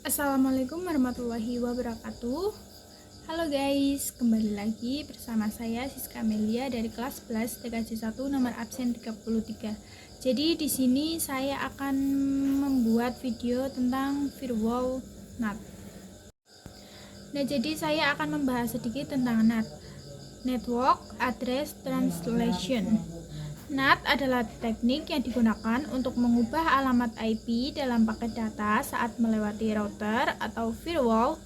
Assalamualaikum warahmatullahi wabarakatuh. Halo guys, kembali lagi bersama saya Siska Amelia dari kelas 11 TKJ 1 nomor absen 33. Jadi di sini saya akan membuat video tentang firewall NAT. Nah, jadi saya akan membahas sedikit tentang NAT, Network Address Translation. NAT adalah teknik yang digunakan untuk mengubah alamat IP dalam paket data saat melewati router atau firewall.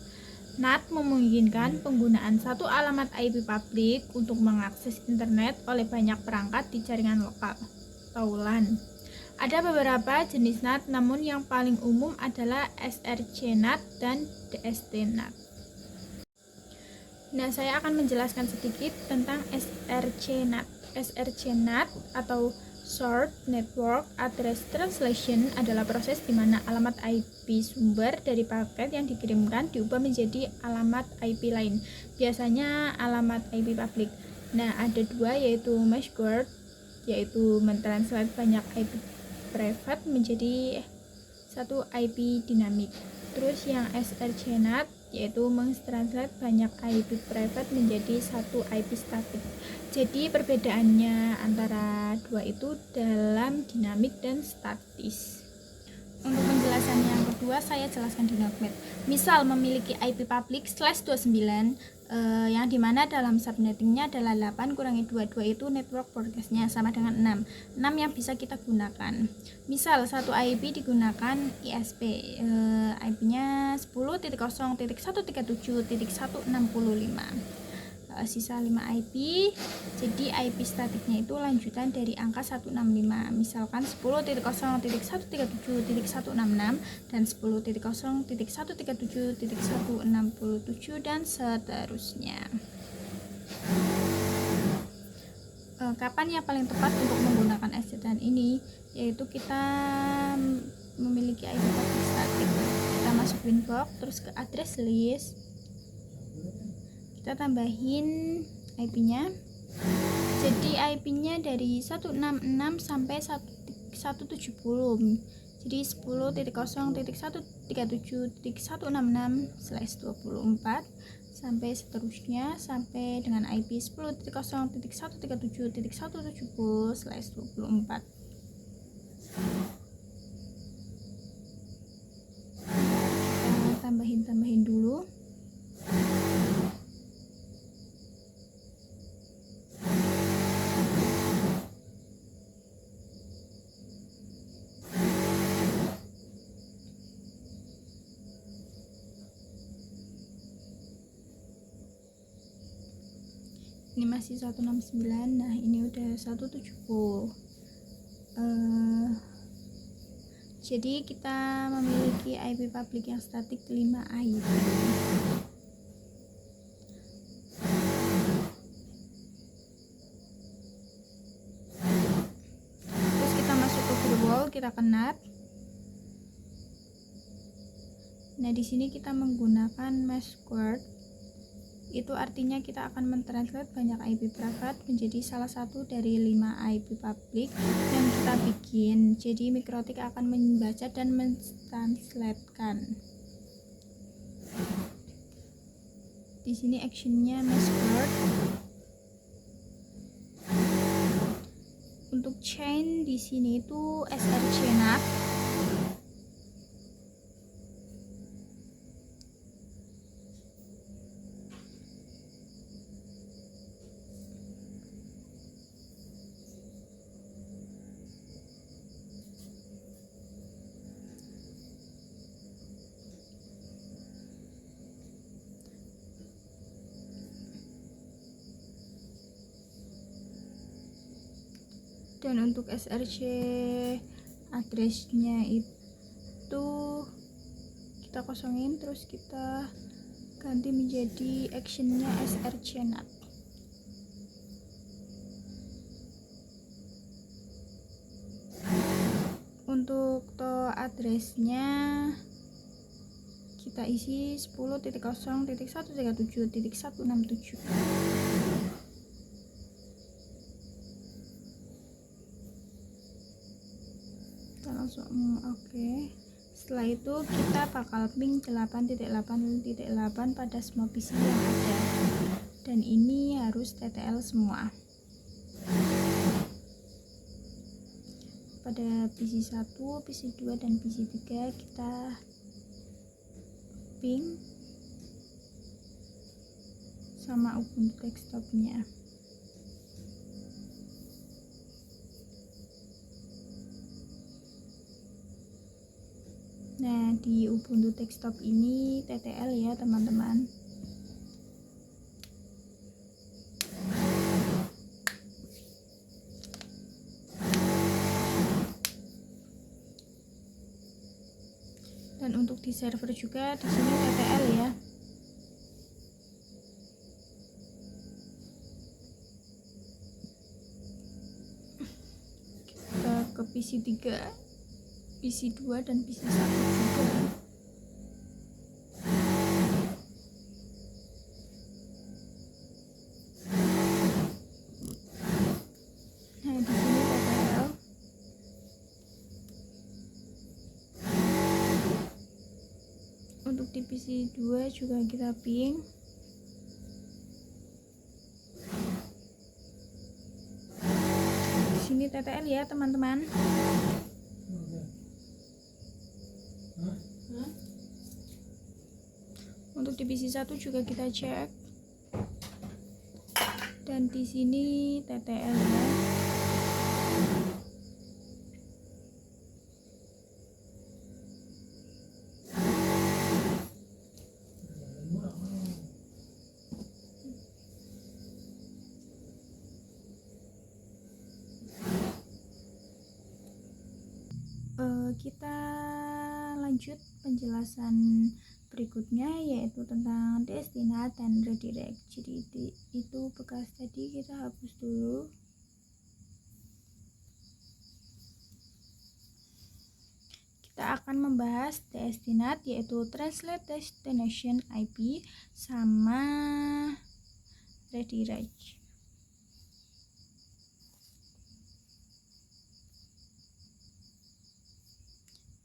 NAT memungkinkan penggunaan satu alamat IP publik untuk mengakses internet oleh banyak perangkat di jaringan lokal atau LAN. Ada beberapa jenis NAT, namun yang paling umum adalah SRC NAT dan DST NAT. Nah, saya akan menjelaskan sedikit tentang SRC NAT. SRC NAT atau Short Network Address Translation adalah proses di mana alamat IP sumber dari paket yang dikirimkan diubah menjadi alamat IP lain, biasanya alamat IP publik. Nah, ada dua, yaitu Meshguard, yaitu mentranslate banyak IP private menjadi satu IP dinamik. Terus yang SRC NAT yaitu mentranslate banyak IP private menjadi satu IP statik. Jadi perbedaannya antara dua itu dalam dinamik dan statis. Untuk penjelasan yang kedua, saya jelaskan di notepad. Misal memiliki IP public /29 yang dimana dalam subnettingnya adalah 8 kurangi 22, itu network broadcastnya sama dengan 6 yang bisa kita gunakan. Misal satu IP digunakan ISP, IP-nya 10.0.137.165, sisa 5 IP. Jadi IP statiknya itu lanjutan dari angka 165, misalkan 10.0.137.166 dan 10.0.137.167 dan seterusnya. Kapan yang paling tepat untuk menggunakan SDN ini? Yaitu kita memiliki IP public statik, kita masuk winbox, terus ke address list, kita tambahin IP-nya. Jadi IP-nya dari 166 sampai 170. Jadi 10.0.137.166/24 sampai seterusnya, sampai dengan IP 10.0.137.170/24. Kita tambahin dulu. Ini masih 169. Nah, ini udah 170. Jadi kita memiliki IP publik yang statik 5 IP. Terus kita masuk ke firewall, kita ke NAT. Nah, di sini kita menggunakan Meshguard. Itu artinya kita akan mentranslate banyak IP private menjadi salah satu dari 5 IP publik yang kita bikin. Jadi mikrotik akan membaca dan mentranslatekan. Di sini actionnya Meshguard. Untuk chain di sini itu SRC NAT. Dan untuk SRC addressnya itu kita kosongin, terus kita ganti menjadi actionnya SRC NAT. Untuk to addressnya kita isi 10.0.137.167. Kita langsung oke. Setelah itu kita bakal ping 8.8.8 pada semua PC yang ada, dan ini harus TTL semua. Pada PC 1, PC 2, dan PC 3 kita ping sama Ubuntu desktopnya. Nah, di Ubuntu desktop ini TTL ya teman-teman. Dan untuk di server juga di sini TTL ya. Kita ke PC 3, PC 2, dan PC 1 juga. Nah, di sini TTL. Untuk di PC 2 juga kita ping. Di sini TTL ya teman-teman. Untuk di PC 1 juga kita cek. Dan di sini TTL ya. Kita lanjut penjelasan berikutnya, yaitu tentang destinat dan redirect. Jadi itu bekas tadi kita hapus dulu. Kita akan membahas destinat, yaitu translate destination IP, sama redirect.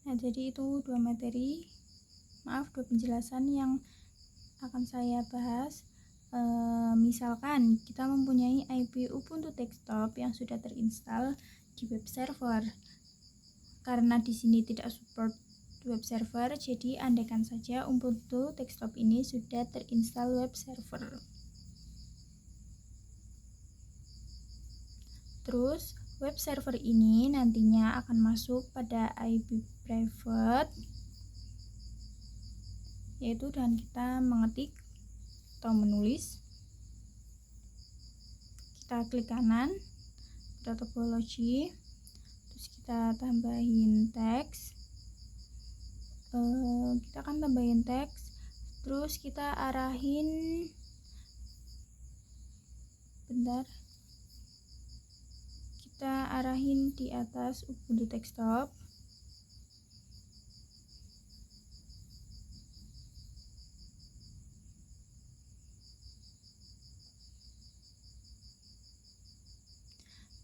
Nah, jadi itu dua penjelasan yang akan saya bahas. Misalkan kita mempunyai IP Ubuntu desktop yang sudah terinstall di web server. Karena di sini tidak support web server, jadi andaikan saja Ubuntu desktop ini sudah terinstall web server. Terus web server ini nantinya akan masuk pada IP private, yaitu dengan kita mengetik atau menulis. Kita klik kanan pada topologi, terus kita tambahin teks. Kita akan tambahin teks, terus kita arahin di atas Ubuntu desktop.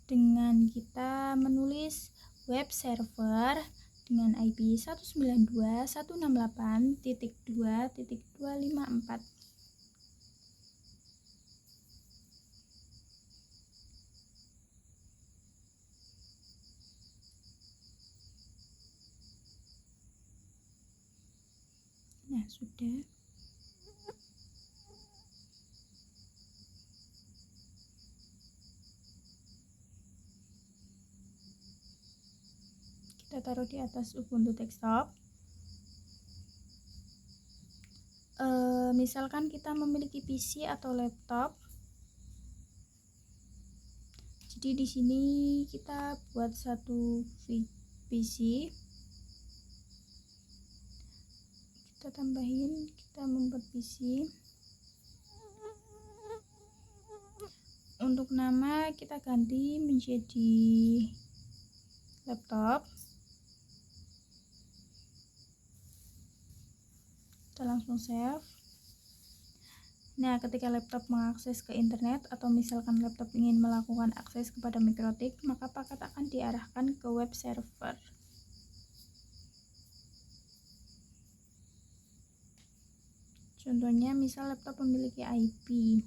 Dengan kita menulis web server dengan IP 192.168.2.254. Nah, sudah. Kita taruh di atas Ubuntu desktop. Misalkan kita memiliki PC atau laptop. Jadi di sini kita buat satu PC. Kita tambahin, kita membuat PC. Untuk nama kita ganti menjadi laptop. Kita langsung save. Nah, ketika laptop mengakses ke internet atau misalkan laptop ingin melakukan akses kepada mikrotik, maka paket akan diarahkan ke web server. Contohnya misal laptop memiliki IP.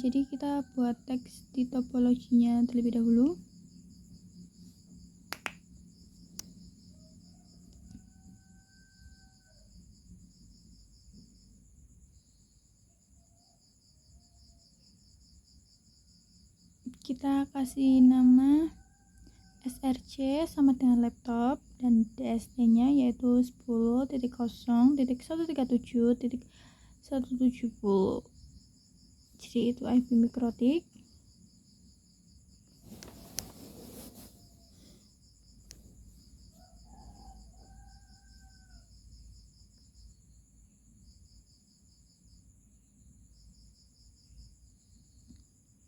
Jadi kita buat teks di topologinya terlebih dahulu. Kita kasih nama SRC sama dengan laptop dan DST-nya yaitu 10.0.137.170. Jadi itu IP mikrotik.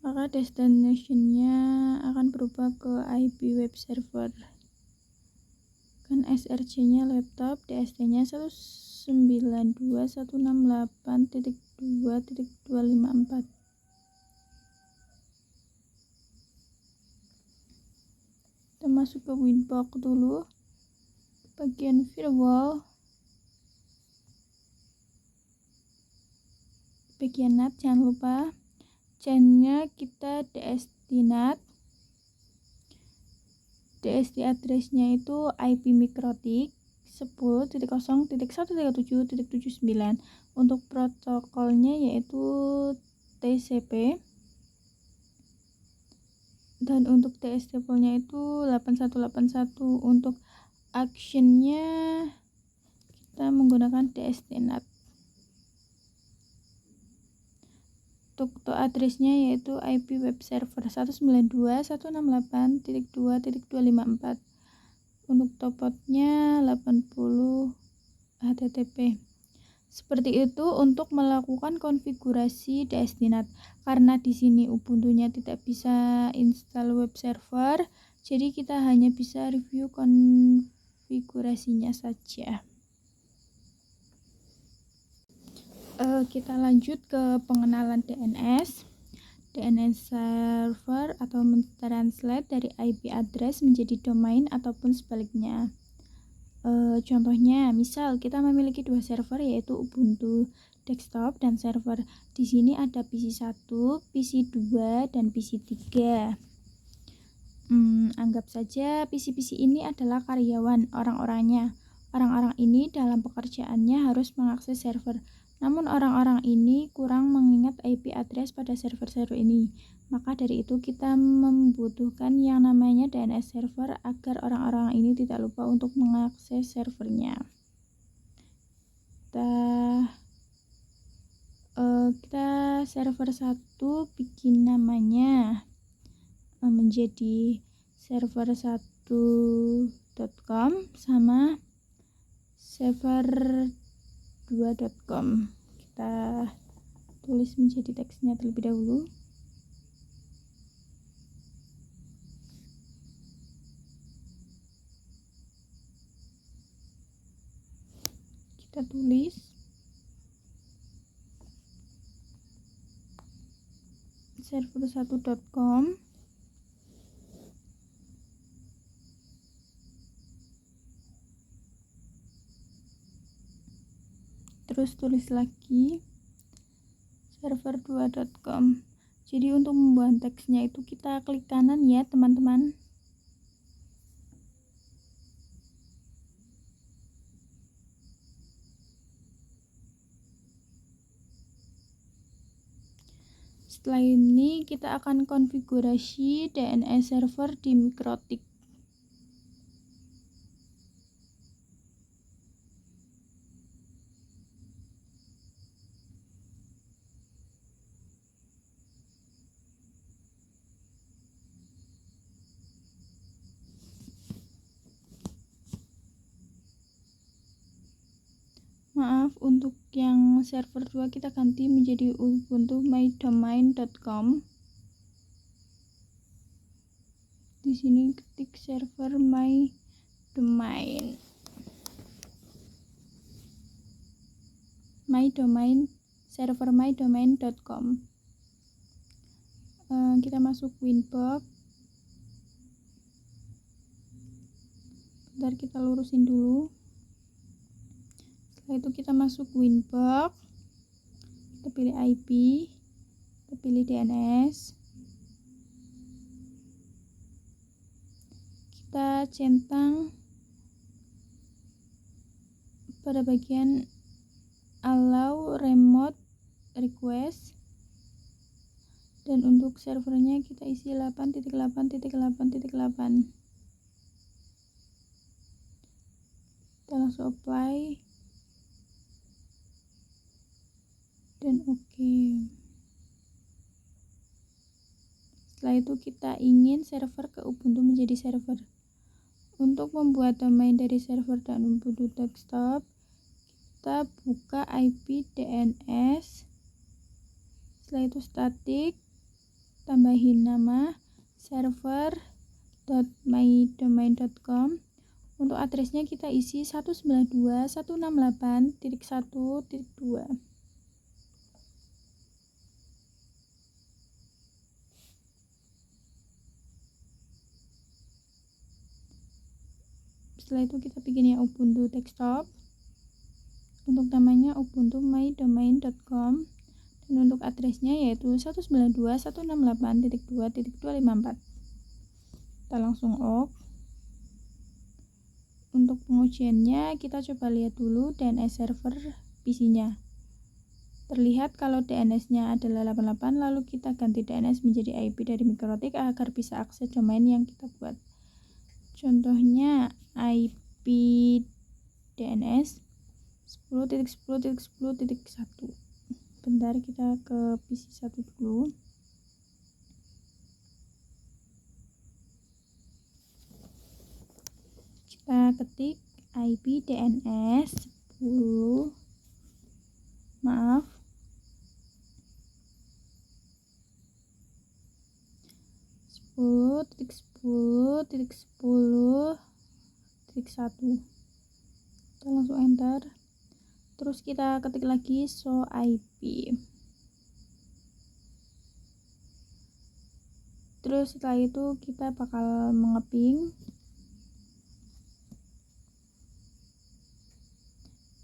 Maka destination-nya akan berubah ke IP web server. Kan SRC-nya laptop, DST-nya 192.168.2.254. Kita masuk ke Winbox dulu. Bagian firewall. Bagian NAT jangan lupa. Chain-nya kita DST-NAT. DST address-nya itu IP mikrotik 10.0.137.79. Untuk protokolnya yaitu TCP. Dan untuk TS poolnya itu 8181. Untuk action-nya kita menggunakan DST-NAT. Untuk address-nya yaitu IP web server 192.168.2.254. Untuk topotnya 80 HTTP. Seperti itu untuk melakukan konfigurasi DST-NAT. Karena di sini Ubuntu-nya tidak bisa install web server, jadi kita hanya bisa review konfigurasinya saja. Kita lanjut ke pengenalan DNS. DNS server atau mentranslate dari IP address menjadi domain ataupun sebaliknya. Contohnya, misal kita memiliki dua server yaitu Ubuntu desktop dan server. Di sini ada PC1, PC2, dan PC3. Anggap saja PC-PC ini adalah karyawan orang-orangnya. Orang-orang ini dalam pekerjaannya harus mengakses server. Namun orang-orang ini kurang mengingat IP address pada server-server ini. Maka dari itu kita membutuhkan yang namanya DNS server agar orang-orang ini tidak lupa untuk mengakses servernya. Kita server 1 bikin namanya menjadi server1.com sama server2.com. Kita tulis menjadi teksnya terlebih dahulu. Kita tulis server1.com. Terus tulis lagi server2.com. Jadi untuk membuat teksnya itu kita klik kanan ya teman-teman. Setelah ini kita akan konfigurasi DNS server di mikrotik. Maaf, untuk yang server 2 kita ganti menjadi Ubuntu mydomain.com. Di sini ketik server mydomain. Server mydomain.com. Kita masuk Winbox. Bentar kita lurusin dulu. Setelah itu kita masuk Winbox, kita pilih IP, kita pilih DNS, kita centang pada bagian allow remote request, dan untuk servernya kita isi 8.8.8.8. Kita langsung apply dan oke. Setelah itu kita ingin server ke Ubuntu menjadi server. Untuk membuat domain dari server dan Ubuntu desktop, kita buka IP DNS, setelah itu static, tambahin nama server.mydomain.com. Untuk addressnya kita isi 192.168.1.2. Setelah itu kita bikin yang Ubuntu desktop. Untuk namanya Ubuntu mydomain.com, dan untuk addressnya yaitu 192.168.2.254. Kita langsung OK. Untuk pengujiannya kita coba lihat dulu DNS server PC-nya. Terlihat kalau DNS-nya adalah 88, lalu kita ganti DNS menjadi IP dari Mikrotik agar bisa akses domain yang kita buat. Contohnya IP DNS 10.10.10.1. Bentar, kita ke PC 1 dulu. Kita ketik IP DNS 10 maaf 10.10.10.1. Kita langsung enter. Terus kita ketik lagi show IP. Terus setelah itu kita bakal mengeping.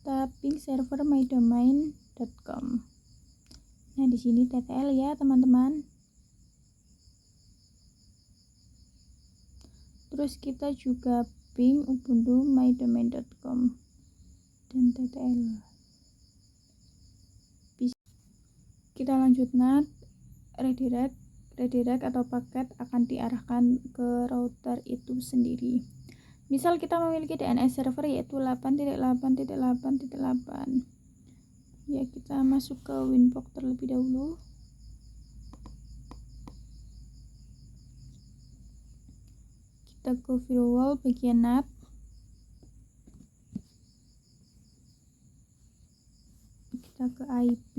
Kita ping server mydomain.com. Nah, di sini TTL ya, teman-teman. Terus kita juga ping ubuntu mydomain.com dan TTL. Kita lanjut NAT, redirect atau paket akan diarahkan ke router itu sendiri. Misal kita memiliki DNS server yaitu 8.8.8.8. Ya, kita masuk ke Winbox terlebih dahulu. Kita ke firewall bagian NAT. Kita ke IP,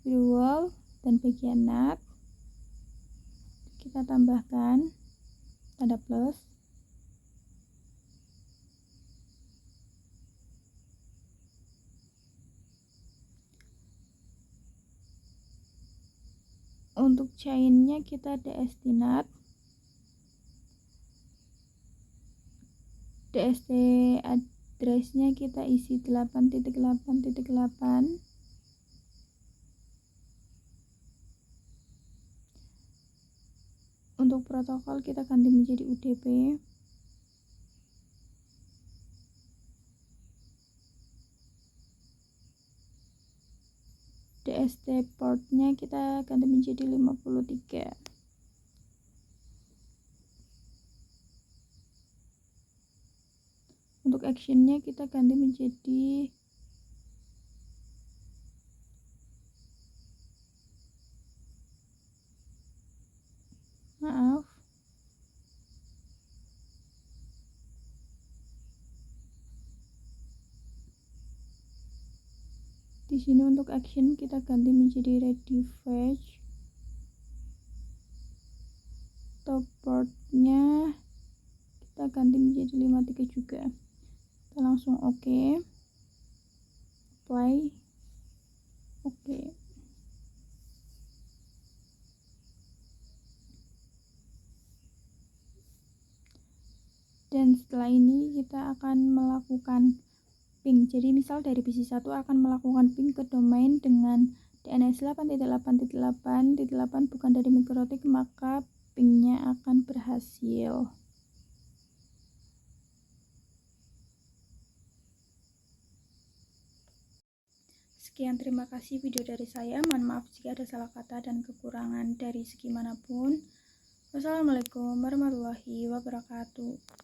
firewall, dan bagian NAT. Kita tambahkan tanda plus. Untuk chainnya kita dsdnat, DST addressnya kita isi 8.8.8. Untuk protokol kita ganti menjadi UDP. DST portnya kita ganti menjadi 53. Untuk actionnya kita ganti menjadi maaf di sini untuk action kita ganti menjadi ready fetch. Top portnya kita ganti menjadi 53 juga. Kita langsung OK, apply, OK. Dan setelah ini kita akan melakukan ping. Jadi misal dari PC1 akan melakukan ping ke domain dengan DNS 8.8.8.8 bukan dari MikroTik, maka pingnya akan berhasil. Sekian, terima kasih video dari saya. Mohon maaf jika ada salah kata dan kekurangan dari segi manapun. Wassalamualaikum warahmatullahi wabarakatuh.